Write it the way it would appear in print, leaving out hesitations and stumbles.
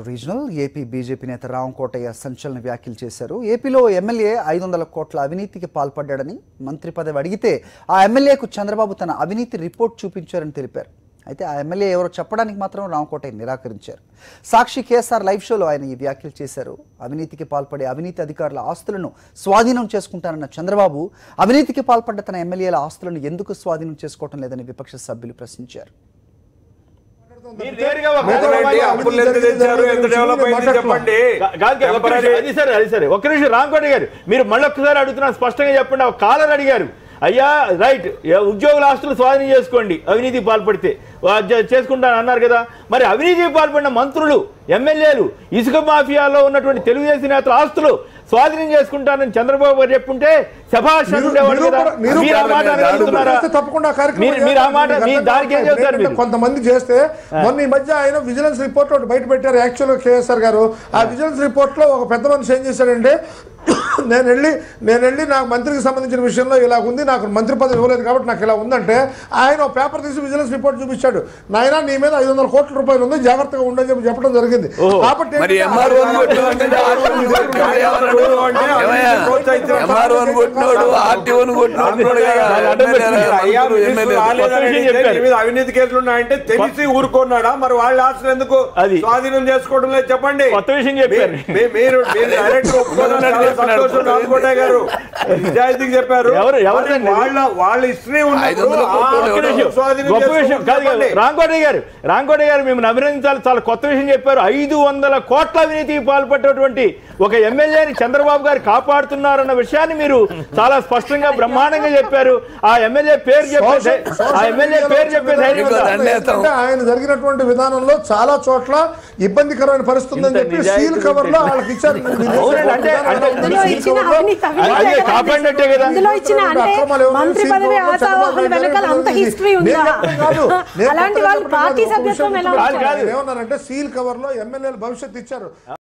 Regional AP BJP నేత రాంకోటయ్య సంచలన వ్యాఖ్యలు చేశారు. ఏపీలో ఎమ్మెల్యే 500 కోట్ల అవినీతికి పాల్పడ్డాడని మంత్రి పదవి అడిగితే ఆ ఎమ్మెల్యేకు చంద్రబాబు తన అవినీతి రిపోర్ట్ చూపించారని తెలిపారు. అయితే ఆ ఎమ్మెల్యే ఎవరో చెప్పడానికి మాత్రం రాంకోటయ్య నిరాకరించారు. సాక్షి కేఎస్ఆర్ లైవ్ షోలో ఆయన ఈ వ్యాఖ్యలు చేశారు. అవినీతికి పాల్పడే అవినీతి అధికారుల ఆస్తులను స్వాధీనం చేసుకుంటారన్న చంద్రబాబు అవినీతికి పాల్పడ్డ తన ఎమ్మెల్యేల ఆస్తులను ఎందుకు స్వాధీనం చేసుకోవటం లేదని విపక్ష సభ్యులు ప్రశ్నించారు. ఒక్క నిమిషం రాంకోటి గారు, మీరు మళ్ళొక్కసారి అడుగుతున్నారు, స్పష్టంగా చెప్పండి. కాలర్ అడిగారు, అయ్యా రైట్, ఉద్యోగుల ఆస్తులు స్వాధీనం చేసుకోండి అవినీతికి పాల్పడితే చేసుకుంటాను అన్నారు కదా. మరి అవినీతికి పాల్పడిన మంత్రులు, ఎమ్మెల్యేలు, ఇసుక మాఫియాలో ఉన్నటువంటి తెలుగుదేశం నేతల ఆస్తులు స్వాధీనం చేసుకుంటానని చంద్రబాబు గారు చెప్పుంటే శభాష్ ఉండేవాడు కదా. కొంతమంది చేస్తే మొన్న ఈ మధ్య ఆయన విజిలెన్స్ రిపోర్ట్ ఒకటి బయట పెట్టారు. యాక్చువల్గా కేఎస్ఆర్ గారు ఆ విజిలెన్స్ రిపోర్ట్ లో ఒక పెద్ద మనిషి ఏం చేశాడంటే, నేను వెళ్ళి నాకు మంత్రికి సంబంధించిన విషయంలో ఇలా ఉంది, నాకు మంత్రి పదవి ఇవ్వలేదు కాబట్టి నాకు ఇలా ఉందంటే ఆయన ఒక పేపర్ తీసి విజిలెన్స్ రిపోర్ట్ చూపించాడు. నాయన నీ మీద 500 కోట్ల రూపాయలు ఉంది, జాగ్రత్తగా ఉండని చెప్పి చెప్పడం జరిగింది. కాబట్టి అవినీతి కేసులు ఉన్నాయంటే తెలిసి ఊరుకున్నాడా? మరి వాళ్ళ ఆస్తులు ఎందుకు స్వాధీనం చేసుకోవడం లేదు చెప్పండి. కొత్త విషయం చెప్పారు మీరు గారు, నిజాయితీకి చెప్పారు. వాళ్ళ హిస్టరీ రాంకోటి గారు మిమ్మల్ని అభినందించాలి, చాలా కొత్త విషయం చెప్పారు. 500 కోట్ల అవినీతికి పాల్పడ్డటువంటి ఒక ఎమ్మెల్యేని చంద్రబాబు గారు కాపాడుతున్నారన్న విషయాన్ని మీరు చాలా స్పష్టంగా బ్రహ్మాండంగా చెప్పారు. ఆ ఎమ్మెల్యే పేరు చెప్పే ఆయన జరిగినటువంటి విధానంలో చాలా చోట్ల ఇబ్బందికరమైన పరిస్థితి ఉందని చెప్పి సీల్ కవర్ లో వాళ్ళకి ఇచ్చారు. కాపాడినట్టే కదా. ఏమన్నారంటే సీల్ కవర్ లో ఎమ్మెల్యేల భవిష్యత్తు ఇచ్చారు.